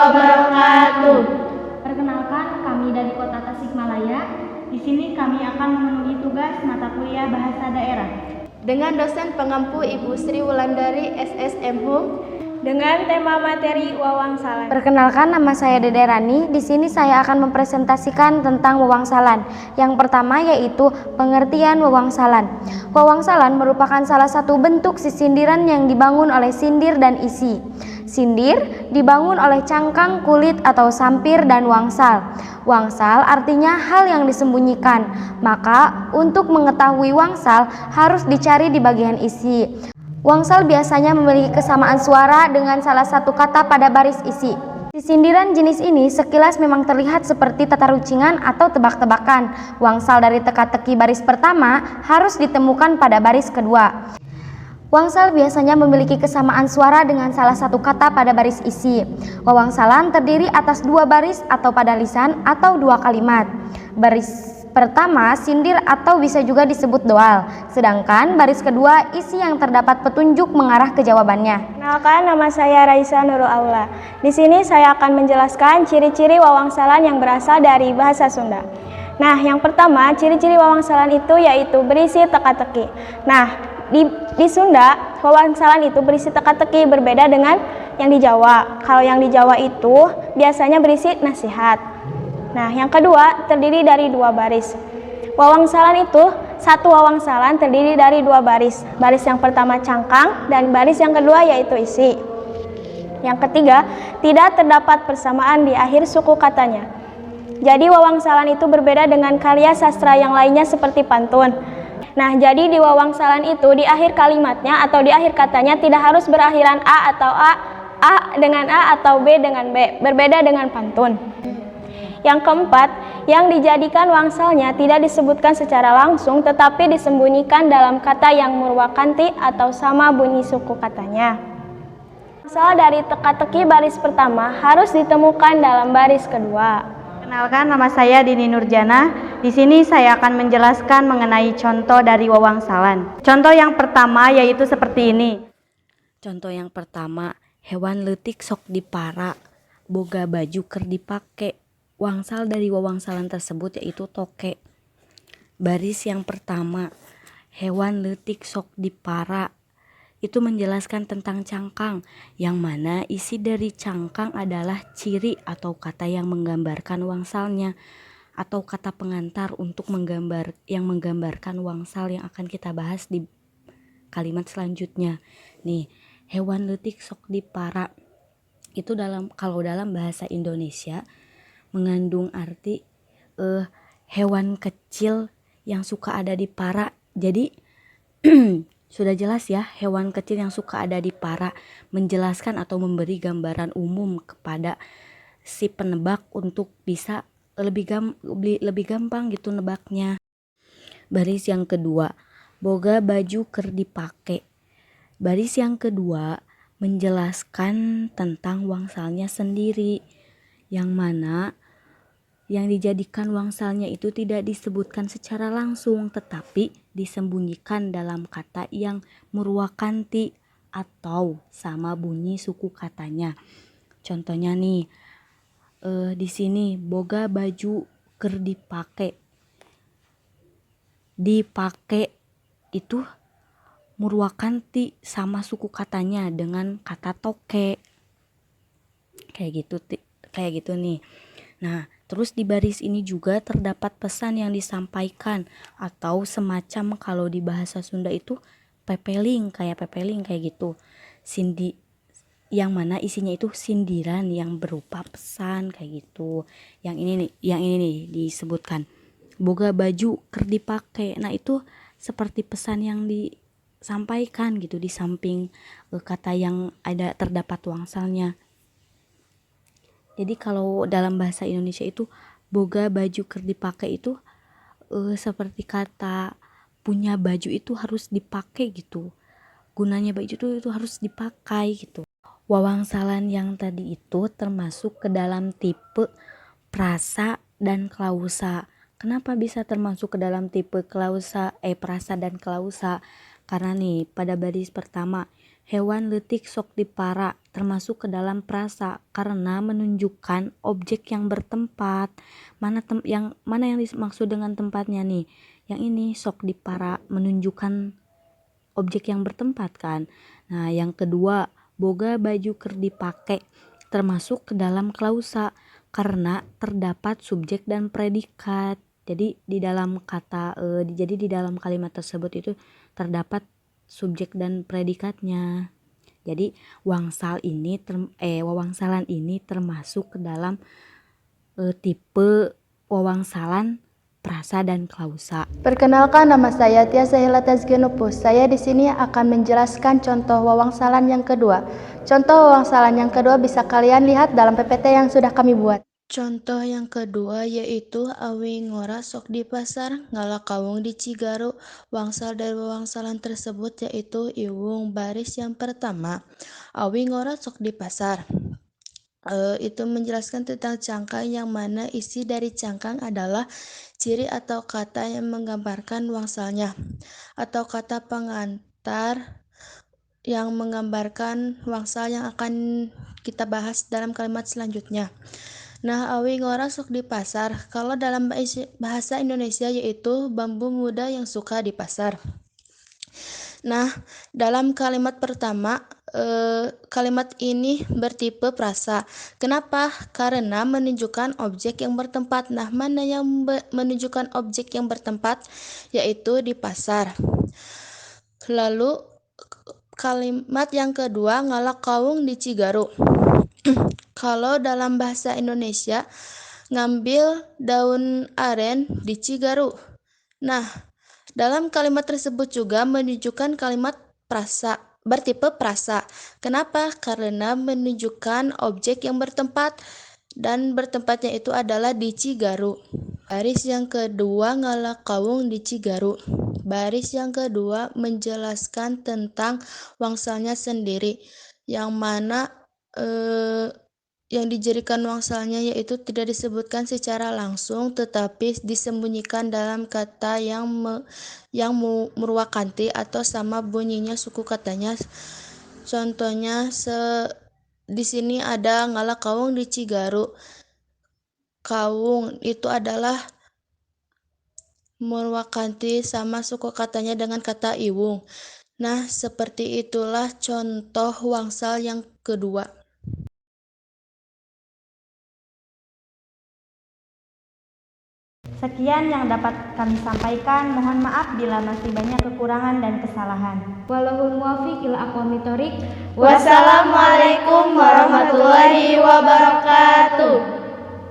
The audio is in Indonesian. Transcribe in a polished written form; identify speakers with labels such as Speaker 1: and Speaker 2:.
Speaker 1: wabarakatuh.
Speaker 2: Perkenalkan, kami dari Kota Tasikmalaya. Di sini kami akan memenuhi tugas mata kuliah Bahasa Daerah
Speaker 1: Dengan dosen pengampu Ibu Sri Wulandari SSM Hum.
Speaker 2: dengan tema materi wawangsalan.
Speaker 3: Perkenalkan, nama saya Dede Rani. Di sini saya akan mempresentasikan tentang wawangsalan. Yang pertama yaitu pengertian wawangsalan. Wawangsalan merupakan salah satu bentuk sisindiran yang dibangun oleh sindir dan isi. Sindir dibangun oleh cangkang, kulit atau sampir dan wangsal. Wangsal artinya hal yang disembunyikan. Maka untuk mengetahui wangsal harus dicari di bagian isi. Wangsal biasanya memiliki kesamaan suara dengan salah satu kata pada baris isi. Sindiran jenis ini sekilas memang terlihat seperti tata rucingan atau tebak-tebakan. Wangsal dari teka-teki baris pertama harus ditemukan pada baris kedua. Wangsal biasanya memiliki kesamaan suara dengan salah satu kata pada baris isi. Wawangsalan terdiri atas dua baris atau pada lisan atau dua kalimat. Baris pertama sindir atau bisa juga disebut doal, sedangkan baris kedua isi yang terdapat petunjuk mengarah ke jawabannya.
Speaker 2: Kenalkan, nama saya Raisa Nurul Aula. Di sini saya akan menjelaskan ciri-ciri wawangsalan yang berasal dari bahasa Sunda. Nah, yang pertama, ciri-ciri wawangsalan itu yaitu berisi teka-teki. Nah, di Sunda, wawangsalan itu berisi teka-teki berbeda dengan yang di Jawa. Kalau yang di Jawa itu biasanya berisi nasihat. Nah, yang kedua terdiri dari dua baris. Wawangsalan itu satu wawangsalan terdiri dari dua baris. Baris yang pertama cangkang dan baris yang kedua yaitu isi. Yang ketiga, tidak terdapat persamaan di akhir suku katanya. Jadi wawangsalan itu berbeda dengan karya sastra yang lainnya seperti pantun. Nah, jadi di wawangsalan itu di akhir kalimatnya atau di akhir katanya tidak harus berakhiran A atau A dengan A atau B dengan B. Berbeda dengan pantun. Yang keempat, yang dijadikan wangsalnya tidak disebutkan secara langsung tetapi disembunyikan dalam kata yang murwakanti atau sama bunyi suku katanya. Wangsal dari teka-teki baris pertama harus ditemukan dalam baris kedua.
Speaker 4: Kenalkan, nama saya Dini Nurjana. Di sini saya akan menjelaskan mengenai contoh dari wawangsalan. Contoh yang pertama yaitu seperti ini.
Speaker 5: Contoh yang pertama, hewan leutik sok dipara, boga baju keur dipake. Wangsal dari wawangsalan tersebut yaitu toke. Baris yang pertama, hewan leutik sok dipara, itu menjelaskan tentang cangkang, yang mana isi dari cangkang adalah ciri atau kata yang menggambarkan wangsalnya, atau kata pengantar untuk menggambarkan wangsal yang akan kita bahas di kalimat selanjutnya. Nih, hewan leutik sok dipara itu kalau dalam bahasa Indonesia mengandung arti hewan kecil yang suka ada di para. Jadi sudah jelas ya, hewan kecil yang suka ada di para menjelaskan atau memberi gambaran umum kepada si penebak untuk bisa lebih gampang gitu nebaknya. Baris yang kedua, boga baju keur dipake. Baris yang kedua menjelaskan tentang wangsalnya sendiri, yang mana yang dijadikan wangsalnya itu tidak disebutkan secara langsung tetapi disembunyikan dalam kata yang murwakanti atau sama bunyi suku katanya. Contohnya nih, di sini boga baju keur dipake. Dipake itu murwakanti sama suku katanya dengan kata toke. Kayak gitu nih. Nah, terus di baris ini juga terdapat pesan yang disampaikan atau semacam kalau di bahasa Sunda itu pepeling kayak gitu. Yang mana isinya itu sindiran yang berupa pesan kayak gitu. Yang ini nih disebutkan boga baju keur dipake. Nah, itu seperti pesan yang disampaikan gitu di samping kata yang ada terdapat wangsalnya. Jadi kalau dalam bahasa Indonesia itu boga baju keur dipake itu seperti kata punya baju itu harus dipakai gitu. Gunanya baju itu harus dipakai gitu. Wawangsalan yang tadi itu termasuk ke dalam tipe prasa dan klausa. Kenapa bisa termasuk ke dalam tipe prasa dan klausa? Karena nih pada baris pertama Hewan leutik sok dipara termasuk ke dalam prasa karena menunjukkan objek yang bertempat. Yang mana yang dimaksud dengan tempatnya nih? Yang ini sok dipara menunjukkan objek yang bertempat kan. Nah, yang kedua, boga baju keur dipake termasuk ke dalam klausa karena terdapat subjek dan predikat. Jadi di dalam di dalam kalimat tersebut itu terdapat subjek dan predikatnya. Jadi wawangsalan ini termasuk ke dalam tipe wawangsalan prasa dan klausa.
Speaker 1: Perkenalkan, nama saya Tia Sahila Tazgenupus. Saya di sini akan menjelaskan contoh wawangsalan yang kedua. Contoh wawangsalan yang kedua bisa kalian lihat dalam PPT yang sudah kami buat. Contoh yang kedua yaitu awi ngora sok di pasar, ngalakawung di Cigaru. Wangsal dari wawangsalan tersebut yaitu iwung. Baris yang pertama, awi ngora sok di pasar. Itu menjelaskan tentang cangkang yang mana isi dari cangkang adalah ciri atau kata yang menggambarkan wangsalnya atau kata pengantar yang menggambarkan wangsal yang akan kita bahas dalam kalimat selanjutnya. Nah, awi ngora sok di pasar, kalau dalam bahasa Indonesia yaitu bambu muda yang suka di pasar. Nah, dalam kalimat pertama, kalimat ini bertipe prasa. Kenapa? Karena menunjukkan objek yang bertempat. Nah, mana yang menunjukkan objek yang bertempat? Yaitu di pasar. Lalu, kalimat yang kedua, ngalakawung di Cigaru. Kalau dalam bahasa Indonesia, ngambil daun aren di Cigaru. Nah, dalam kalimat tersebut juga menunjukkan kalimat prasa, bertipe prasa. Kenapa? Karena menunjukkan objek yang bertempat dan bertempatnya itu adalah di Cigaru. Baris yang kedua, ngalakawung di Cigaru. Baris yang kedua menjelaskan tentang wangsalnya sendiri, yang mana yang dijadikan wangsalnya yaitu tidak disebutkan secara langsung tetapi disembunyikan dalam kata yang murwakanti atau sama bunyinya suku katanya. Contohnya di sini ada ngalakawung di Cigaru. Kawung itu adalah murwakanti sama suku katanya dengan kata iwung. Nah, seperti itulah contoh wangsal yang kedua.
Speaker 4: Sekian yang dapat kami sampaikan. Mohon maaf bila masih banyak kekurangan dan kesalahan.
Speaker 3: Wallahul muwaffiq ila aqwamit thoriq.
Speaker 1: Wassalamualaikum warahmatullahi wabarakatuh.